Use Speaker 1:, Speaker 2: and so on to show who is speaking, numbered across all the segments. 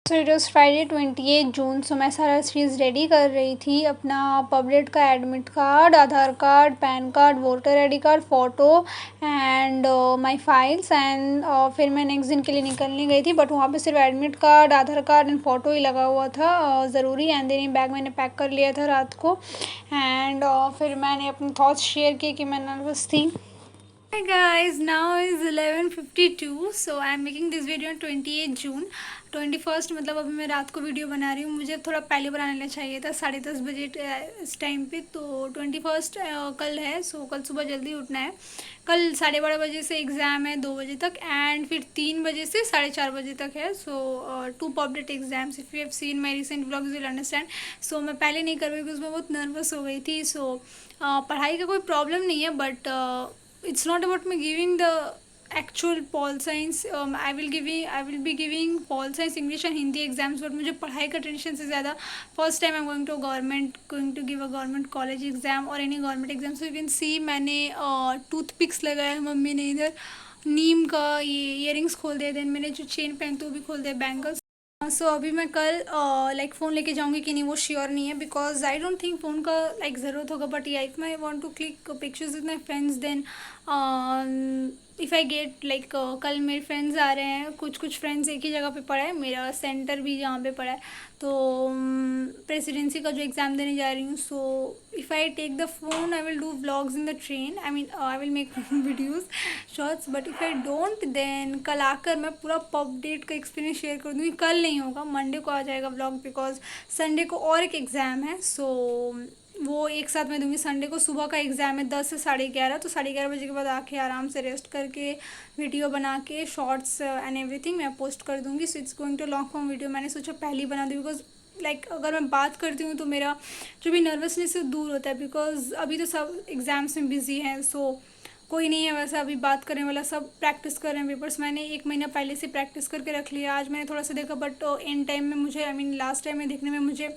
Speaker 1: So it was Friday 28 जून। सो मैं सारा चीज़ ready कर रही थी, अपना पब्लिक का admit card, Aadhaar card, pan card, voter I D card, photo and my files and फिर मैं नेक्स्ट दिन के लिए निकलने गई थी, बट वहाँ पे सिर्फ admit card, Aadhaar card and photo ही लगा हुआ था ज़रूरी। एंड देन बैग मैंने पैक कर लिया था रात को। एंड फिर मैंने अपने थॉट्स शेयर किए कि मैं नर्वस थी। Hi guys, now is 11:52, so I am making this video on 28 June। 21st मतलब अभी मैं रात को वीडियो बना रही हूँ, मुझे थोड़ा पहले बनाना चाहिए था 10:30 बजे इस टाइम पे। तो 21st कल है, सो कल सुबह जल्दी उठना है। कल 12:30 बजे से एग्ज़ाम है 2 बजे तक, एंड फिर 3 बजे से 4:30 बजे तक है। So 2 public exams, if you have seen my recent vlogs you will understand. So मैं पहले नहीं कर पाई बिकॉज मैं बहुत नर्वस हो गई थी। सो पढ़ाई का कोई प्रॉब्लम नहीं है, but it's not about me giving the actual pol science। I will be giving pol science, English and Hindi exams, but मुझे पढ़ाई का टेंशन से ज़्यादा first time I'm going to give a government college exam or any government exam। so you can see मैंने toothpicks लगाया है, mummy ने इधर नीम का ये इयरिंग्स खोल दिए, देन मैंने जो चेन पहनती वो भी खोल दिया, बैंगल्स। सो अभी मैं कल लाइक फ़ोन लेके जाऊंगी कि नहीं वो श्योर नहीं है, because I don't think phone का लाइक ज़रूरत होगा, बट या if my want to click pictures with my friends then if I get like कल मेरे फ्रेंड्स आ रहे हैं, कुछ फ्रेंड्स एक ही जगह पे पढ़ा है, मेरा सेंटर भी जहाँ पे पढ़ा है। तो प्रेसिडेंसी का जो एग्ज़ाम देने जा रही हूँ। So if I take the phone I will do vlogs in the train, I mean I will make videos shorts, but if I don't then कल आकर मैं पूरा पब डेट का एक्सपीरियंस शेयर कर दूँगी। कल नहीं होगा, मंडे को आ जाएगा व्लॉग, बिकॉज संडे को और एक एग्ज़ाम है। सो वो एक साथ मैं दूंगी। संडे को सुबह का एग्ज़ाम है 10 से 11:30, तो 11:30 बजे के बाद आके आराम से रेस्ट करके वीडियो बना के शॉर्ट्स एंड एवरीथिंग मैं पोस्ट कर दूंगी। So it's going to long form video. मैंने सोचा पहले ही बना दूँ, बिकॉज लाइक अगर मैं बात करती हूँ तो मेरा जो भी नर्वसनेस है दूर होता है, बिकॉज अभी तो सब एग्ज़ाम्स में बिजी हैं। सो कोई नहीं है वैसा अभी बात करने वाला, सब प्रैक्टिस कर रहे हैं पेपर्स। मैंने 1 महीना पहले से प्रैक्टिस करके रख लिया। आज मैंने थोड़ा सा देखा, बट एंड टाइम में मुझे आई मीन लास्ट टाइम में देखने में मुझे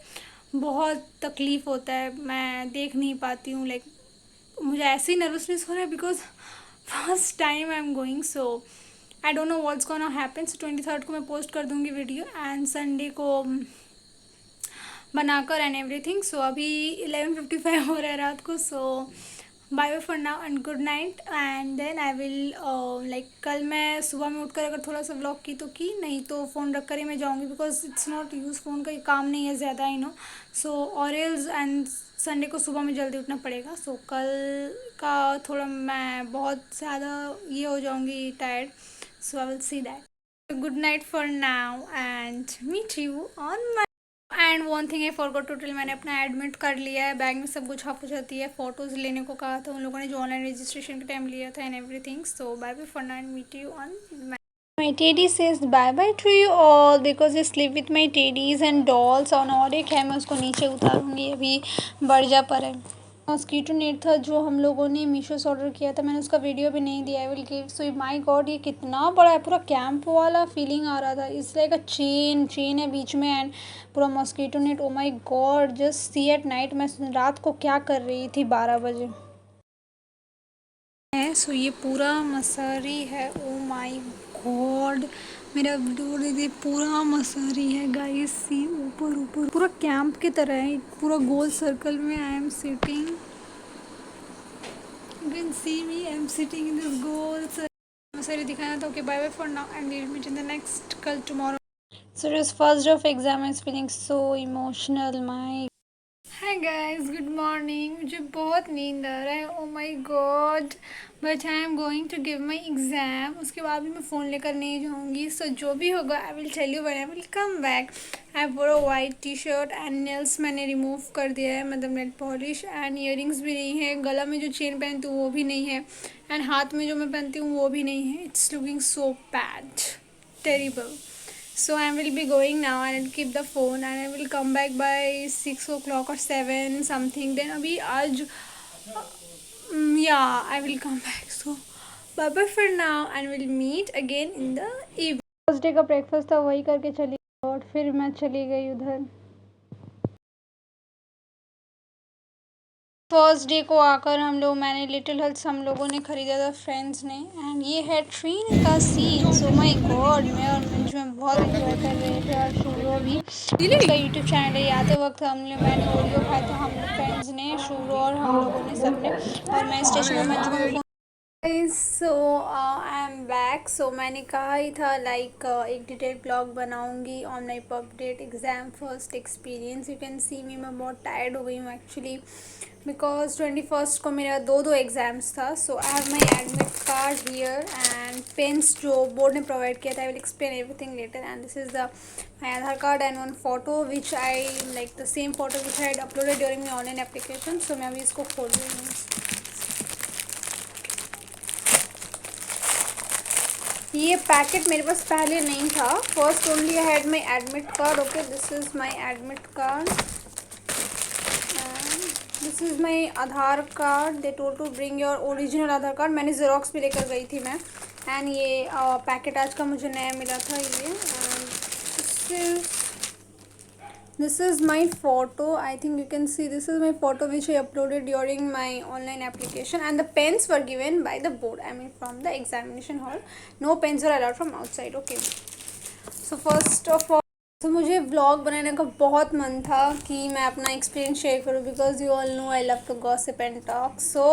Speaker 1: बहुत तकलीफ़ होता है, मैं देख नहीं पाती हूँ। लाइक मुझे ऐसे ही नर्वसनेस हो रहा है because first time I am going. So I don't know what's gonna happen. So 23rd को मैं पोस्ट कर दूँगी वीडियो, एंड संडे को बनाकर एंड एवरीथिंग। सो अभी 11:55 हो रहा है रात को। So bye bye for now and good night, and then I will like कल मैं सुबह में उठकर अगर थोड़ा सा व्लॉग की तो की, नहीं तो फ़ोन रख कर ही मैं जाऊँगी, because it's not use, phone का काम नहीं है ज़्यादा ही नो। सो और एल्स एंड संडे को सुबह में जल्दी उठना पड़ेगा। सो कल का थोड़ा मैं बहुत ज़्यादा ये हो जाऊँगी tired. So I will see that. Good night for now and meet you on my. And one thing I forgot to tell, मैंने अपना एडमिट कर लिया है, बैग में सब कुछ हाफ हो जाती है। फ़ोटोज़ लेने को कहा था उन लोगों ने जो ऑनलाइन रजिस्ट्रेशन के टाइम लिया था and everything. So bye bye for now and meet you on my teddy says bye bye to you all because I sleep with my teddies and dolls। और एक है, मैं उसको नीचे उतारूंगी अभी, बर्जा पर है। मॉस्किटो नेट था जो हम लोगों ने मीशो से ऑर्डर किया था, मैंने उसका वीडियो भी नहीं दिया। I will give. So my God, ये कितना बड़ा है, पूरा कैंप वाला फीलिंग आ रहा था। इस लाइक अ चेन है बीच में एंड पूरा mosquito net. O my God, just see at night मैं रात को क्या कर रही थी 12 बजे है। सो ये पूरा मसारी है। ओ माय गॉड, मेरा डोर दीदी पूरा मसारी है गाइस। सी ऊपर ऊपर पूरा कैंप की तरह है, पूरा गोल सर्कल में I am sitting. You can see me, I'm sitting in this goal मसारी दिखाना था। Okay bye bye for now and we'll meet in the next कल tomorrow. So it was first day of exam, I am feeling so emotional. My hi guys, good morning. मुझे बहुत नींद आ रहा है, oh my god, but I am going to give my exam. उसके बाद भी मैं फ़ोन लेकर नहीं जाऊँगी। सो जो भी होगा I will tell you when I will come back. I wore a white T shirt and nails मैंने रिमूव कर दिया है, मतलब नेल पॉलिश, एंड ईयरिंग्स भी नहीं है। गला में जो चेन पहनती हूँ वो भी नहीं है, एंड हाथ में जो मैं पहनती हूँ वो भी नहीं है। It's looking so bad, terrible. So I will be going now and I'll keep the phone and I will come back by 6 o'clock or 7 something. Then अभी आज yeah I will come back. So bye bye for now and we'll meet again in the evening। First day का breakfast था वही करके चली और फिर मैं चली गई उधर। फर्स्ट डे को आकर मैंने लिटिल हट्स हम लोगों ने ख़रीदा था फ्रेंड्स ने, एंड ये है ट्रेन का सीन। सो माय गॉड, मैं और मंजू में बहुत इंजॉय कर रहे थे, और शुरू भी उसका यूट्यूब चैनल है। आते वक्त मैंने ओरियो खाया था, हम फ्रेंड्स ने, शुरू और हम लोगों ने सबने, और मैं स्टेशन में मंजू को सो आई एम बैक। सो मैंने कहा ही था लाइक एक डिटेल ब्लॉग बनाऊंगी on my update exam first experience. You can see me, मैं बहुत टायर्ड हो गई हूँ एक्चुअली, बिकॉज 21st को मेरा दो एग्ज़ाम्स था। So I have my admit card here and pens जो बोर्ड ने प्रोवाइड किया था। I will explain everything later, and this is the my Aadhaar card and one photo which I like the same photo which I had uploaded during my online application. So मैं अभी इसको खोल रही हूँ। ये पैकेट मेरे पास पहले नहीं था। First only I had my admit card. Okay, this is my admit card and this is my Aadhaar card. They told to bring your original Aadhaar card. मैंने ज़ेरॉक्स भी लेकर गई थी मैं, एंड ये पैकेट आज का मुझे नया मिला था ये। And this is my photo. I think you can see this is my photo which I uploaded during my online application, and the pens were given by the board, I mean from the examination hall. No pens are allowed from outside. Okay, so first of all, तो मुझे vlog बनाने का बहुत मन था कि मैं अपना एक्सपीरियंस शेयर करूँ, because you all know I love to gossip and talk. So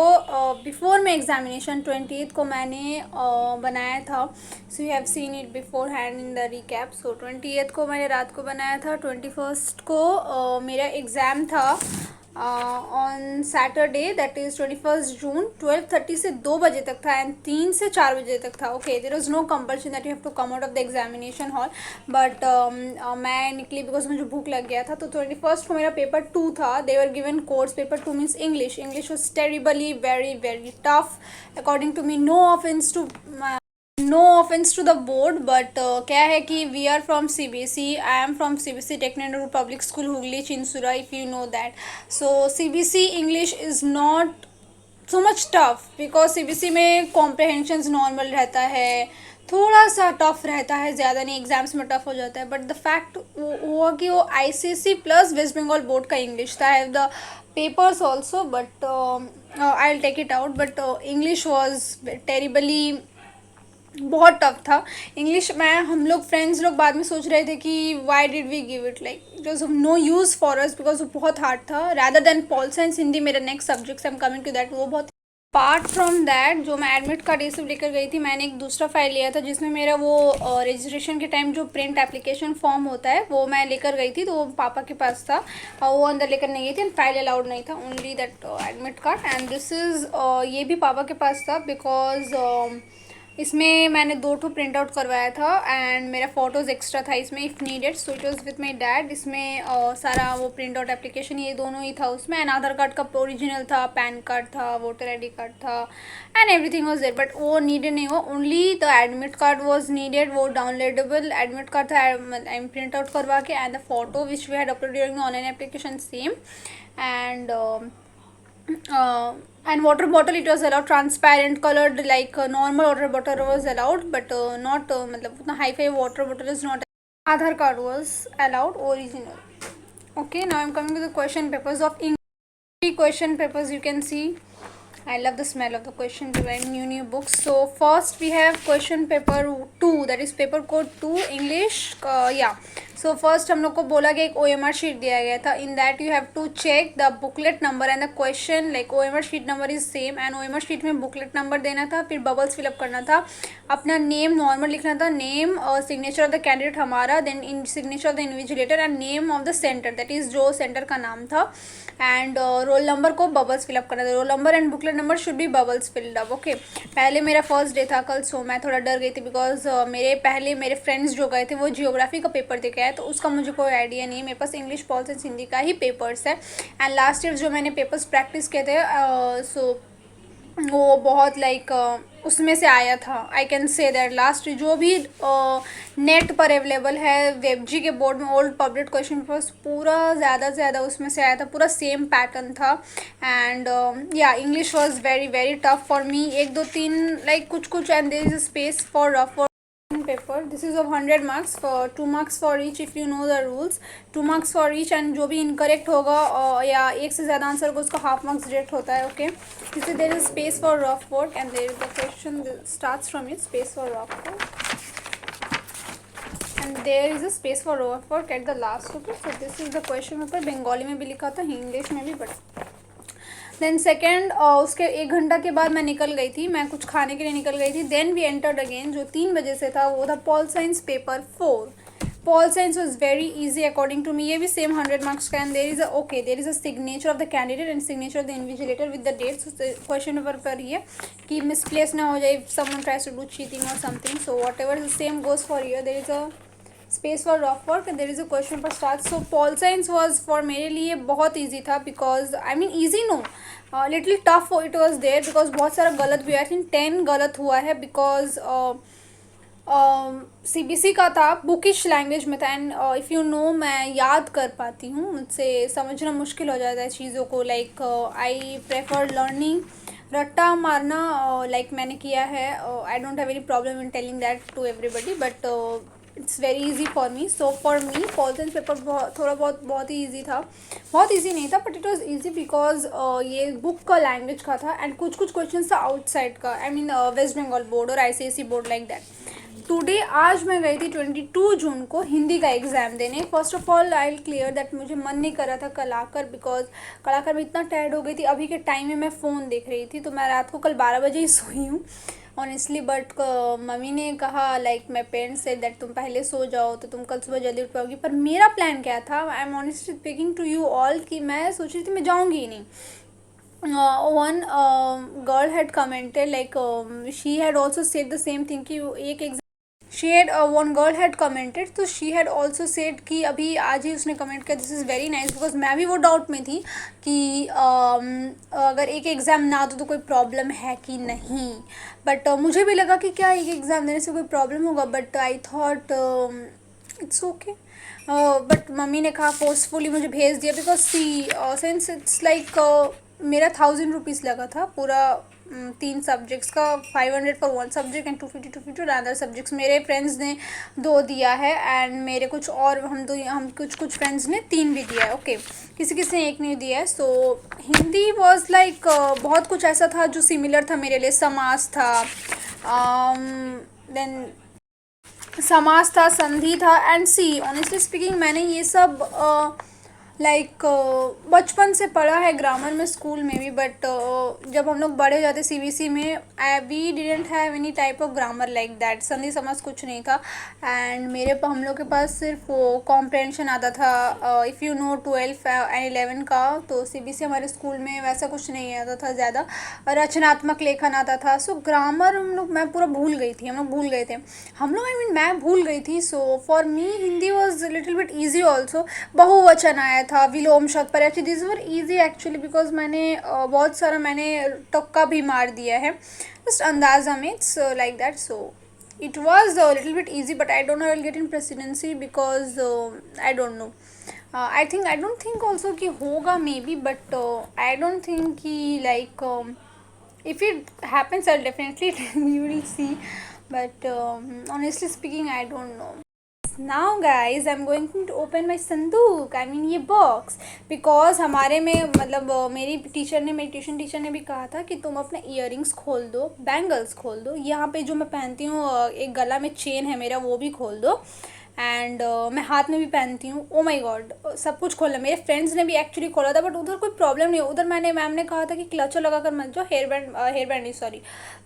Speaker 1: before my examination 28th को मैंने बनाया था। So you have seen it beforehand in the recap. सो 28th को मैंने रात को बनाया था। 21st को मेरा एग्ज़ाम था on Saturday, that is 21st जून। 12:30 से 2 बजे तक था, एंड 3 से 4 बजे तक था। Okay, there is no compulsion that you have to come out of the examination hall, but मैं निकली बिकॉज मुझे भूख लग गया था। तो 21st को मेरा पेपर 2 था। They were given course paper 2 means English. English was terribly very very tough according to me. No offense to the board, but क्या है कि we are from CBSE। I am from CBSE technical public school Hooghly Chinsurah, if you know that. So CBSE English is not so much tough, because CBSE में कॉम्प्रहेंशंस normal रहता है, थोड़ा सा tough रहता है, ज़्यादा नहीं, एग्जाम्स में टफ हो जाता है। बट द फैक्ट वो हुआ कि वो ICSE plus waste Bengal board का इंग्लिश था। Have the papers also, but I will take it out. But English was terribly बहुत टफ था इंग्लिश। हम लोग फ्रेंड्स लोग बाद में सोच रहे थे कि why did we give it, like it was of no use for us, because वो बहुत हार्ड था। Rather than pol science Hindi मेरा next subject, I am coming to that, वो बहुत। पार्ट फ्रॉम दैट, जो मैं एडमिट कार्ड ये सब लेकर गई थी, मैंने एक दूसरा फाइल लिया था जिसमें मेरा वो रजिस्ट्रेशन के टाइम जो प्रिंट एप्लीकेशन फॉर्म होता है वो मैं लेकर गई थी। तो वो पापा के पास था, वो अंदर लेकर नहीं गई थी, फाइल अलाउड नहीं था, only that admit card. And this is ये भी पापा के पास था, बिकॉज इसमें मैंने 2 प्रिंट आउट करवाया था, एंड मेरा फ़ोटोज़ एक्स्ट्रा था इसमें if needed. So it was with my dad. इसमें सारा वो प्रिंट आउट एप्लीकेशन ये दोनों ही था उसमें, एंड आधार कार्ड का ओरिजिनल था, पैन कार्ड था, वोटर ID कार्ड था, and everything was there. But वो नीडेड नहीं हुआ, only the admit card was needed. वो डाउनलोडेबल एडमिट कार्ड था, आई प्रिंट आउट करवा के, and the photo which we had upload during online application same. एंड and water bottle, it was allowed, transparent colored, like normal water bottle was allowed, but not मतलब उतना high fi water bottle is not. Aadhaar card was allowed, original. Okay, now I'm coming to the question papers of English. 3 question papers you can see. I love the smell of the question paper and new books. So first we have question paper 2, that is paper code 2 English. So first हम लोग को बोला गया एक OMR sheet दिया गया था. In that you have to check the booklet number and the question, like OMR sheet number is same, and OMR sheet में booklet number देना था, फिर bubbles fill up करना था, अपना name normal लिखना था, name और signature of the candidate हमारा, then in signature of the invigilator and name of the center, that is जो center का नाम था, and roll number को bubbles fill up करना था. roll number and booklet number should be bubbles filled up. Okay, पहले मेरा first day था कल, सो मैं थोड़ा डर गई थी, बिकॉज मेरे फ्रेंड्स जो गए थे वो जियोग्राफी का पेपर दे के आए, तो उसका मुझे कोई आइडिया नहीं है. मेरे पास इंग्लिश, पॉल साइंस, हिंदी का ही पेपर्स है, एंड लास्ट ईयर जो मैंने पेपर्स प्रैक्टिस किए थे, सो वो बहुत लाइक उसमें से आया था. I can say that last जो भी नेट पर अवेलेबल है, वेबजी के बोर्ड में ओल्ड पब्लिक क्वेश्चन पेपर्स, पूरा ज़्यादा से ज़्यादा उसमें से आया था, पूरा सेम पैटर्न था. And yeah English was very very tough for me. 1 2 3 like कुछ and there is space for rough paper. This is of 100 marks, for 2 marks for each if you know the rules. 2 marks for each, and जो भी incorrect होगा या एक से ज़्यादा answer को उसका हाफ मार्क्स डिडक्ट होता है. Okay, this is there is space for rough work and there is the question starts from it, space for rough work, and there is a space for rough work at the last. Okay, so this is the question paper. Bengali में भी लिखा था, English में भी, but then second उसके 1 घंटा के बाद मैं निकल गई थी, मैं कुछ खाने के लिए निकल गई थी. देन वी एंटर्ड अगेन, जो 3 बजे से था वो था pol science paper 4. Pol science was very easy according to me. ये भी सेम 100 मार्क्स का. And there is okay, there is a signature of the candidate and signature of the invigilator with the dates. Question paper पर ये कि misplace ना हो जाए, someone tries to do cheating और something. So whatever the same goes for year. There is a space for rough work and there is a question पर start. So pol science was for मेरे लिए बहुत easy था, because I mean easy no, little tough it was there, because बहुत सारा गलत भी हुआ. आई थिंक 10 गलत हुआ है, बिकॉज CBC का था, बुकिश लैंग्वेज में था. एंड इफ़ यू नो, मैं याद कर पाती हूँ, मुझसे समझना मुश्किल हो जाता है चीज़ों को. Like I prefer learning. रट्टा मारना लाइक मैंने किया है. I don't have any problem in telling that to everybody, but it's very easy for me. So for me pol science paper थोड़ा बहुत ही ईजी था. बहुत ईजी नहीं था, but it was easy because ये बुक का लैंग्वेज का था. एंड कुछ क्वेश्चन था आउटसाइड का, I mean West Bengal board और ICSE board like that. Today आज मैं गई थी 22 जून को हिंदी का एग्ज़ाम देने. First of all I will clear that मुझे मन नहीं कर रहा था कल आकर, बिकॉज कल आकर मैं इतना टायर्ड हो गई थी. अभी के टाइम में मैं फ़ोन देख रही थी, तो मैं रात को कल 12 बजे ही सोई हूँ ऑनेस्टली. बट मम्मी ने कहा, लाइक माई पेरेंट्स से, दैट तुम पहले सो जाओ तो तुम कल सुबह जल्दी उठ पाओगी. पर मेरा प्लान क्या था, I am honestly speaking to you all, कि मैं सोच रही थी मैं जाऊँगी ही नहीं. One girl had commented, like she had also said the same thing कि एक exam she had one girl had commented, तो शी हैड ऑल्सो सेड कि अभी आज ही उसने कमेंट किया. This is very nice, because मैं भी वो डाउट में थी कि अगर एक एग्ज़ाम ना दो तो कोई प्रॉब्लम है कि नहीं. बट मुझे भी लगा कि क्या एक एग्ज़ाम देने से कोई प्रॉब्लम होगा, but I thought it's okay. But mummy ने कहा फोर्सफुली मुझे भेज दिया, बिकॉज सिंस इट्स लाइक मेरा 1000 रुपीज़ लगा था पूरा 3 सब्जेक्ट्स का. 500 for 1 subject and 250 other subjects. मेरे फ्रेंड्स ने 2 दिया है, एंड मेरे कुछ और हम कुछ फ्रेंड्स ने 3 भी दिया है. ओके, किसी ने 1 नहीं दिया है. सो हिंदी वॉज लाइक बहुत कुछ ऐसा था जो सिमिलर था मेरे लिए. समास था, देन समास था, संधि था. एंड सी ऑनेस्टली स्पीकिंग, मैंने ये सब लाइक बचपन से पढ़ा है ग्रामर में, स्कूल में भी. बट जब हम लोग बड़े जाते CBC में, we didn't have any type of grammar like that. संधि समास कुछ नहीं था. एंड हम लोग के पास सिर्फ वो कॉम्प्रहेंशन आता था. इफ़ यू नो 12 एंड 11 का, तो CBC हमारे स्कूल में वैसा कुछ नहीं आता था ज़्यादा. रचनात्मक लेखन आता था. सो ग्रामर मैं पूरा भूल गई थी. हम लोग आई मीन मैं भूल गई थी. सो for me Hindi was little bit easy also. बहुवचन आया था, विलोम शब्द पर. Actually this were easy actually, because मैंने बहुत सारा मैंने टक्का भी मार दिया है जस्ट अंदाज़ा में. It's like that. So it was a little bit easy, but I don't know I will get in presidency, because I don't know. I don't think also कि होगा maybe, but I don't think कि like if it happens I'll definitely you will see, but honestly speaking I don't know. Now guys I'm going to open my संदूक, I mean ये box, because हमारे में मतलब मेरी tuition teacher ने भी कहा था कि तुम अपने इयरिंग्स खोल दो, बैंगल्स खोल दो, यहाँ पे जो मैं पहनती हूँ एक गला में चेन है मेरा, वो भी खोल दो. एंड मैं हाथ में भी पहनती हूँ. ओ माई गॉड, सब कुछ खोला. मेरे फ्रेंड्स ने भी एक्चुअली खोला था, बट उधर कोई प्रॉब्लम नहीं. उधर मैम ने कहा था कि क्लचर लगा कर मत जाओ, हेयर बैंड नहीं, सॉरी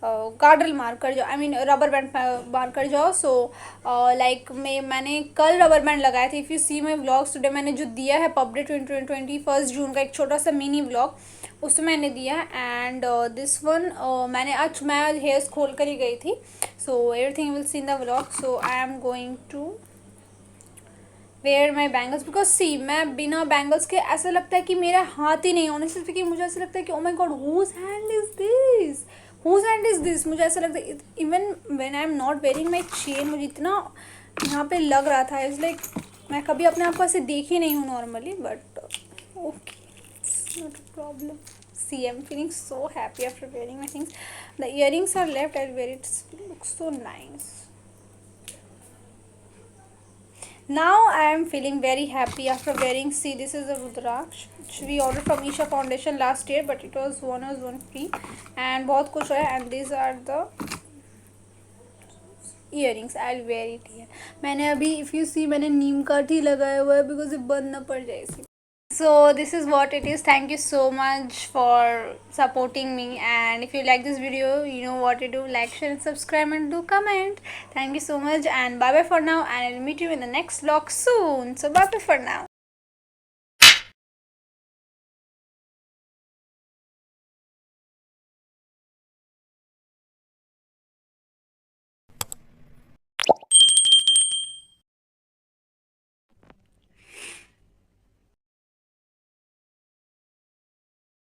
Speaker 1: गार्डल मार कर जाओ, आई मीन रबर बैंड मार कर जाओ. सो लाइक मैंने कल रबर बैंड लगाया था. If you see my vlogs today, मैंने जो दिया है पब्लिक 21 जून का एक छोटा सा मिनी व्लॉग, उसमें मैंने दिया. एंड दिस वन मैं हेयर्स खोल कर ही गई थी. So everything will see in the vlog. So I am going to wear my bangles, because see मैं बिना बैंगल्स के ऐसा लगता है कि मेरा हाथ ही नहीं. ऑनेस्टली स्पीकिंग मुझे ऐसा लगता है कि oh my god whose hand is this. मुझे ऐसा लगता है even when I am not wearing my chain, मुझे इतना यहाँ पे लग रहा था. इट्स लाइक मैं कभी अपने आप को ऐसे देखी नहीं हूँ normally, but okay, it's not a problem. See, I'm feeling so happy after wearing my things. The earrings are left, I'll wear it. It looks so nice. Now I am feeling very happy after wearing. See, this is a Rudraksh which we ordered from Isha Foundation last year, but it was one free and बहुत खुश है. And these are the earrings. I'll wear it here. मैंने अभी if you see मैंने नीम काठ ही लगाया हुआ है because ये बंद ना पड़ जाए इसी. So this is what it is. Thank you so much for supporting me, and if you like this video, you know what to do. Like, share and subscribe and do comment. Thank you so much, and bye bye for now, and I'll meet you in the next vlog soon. So bye bye for now.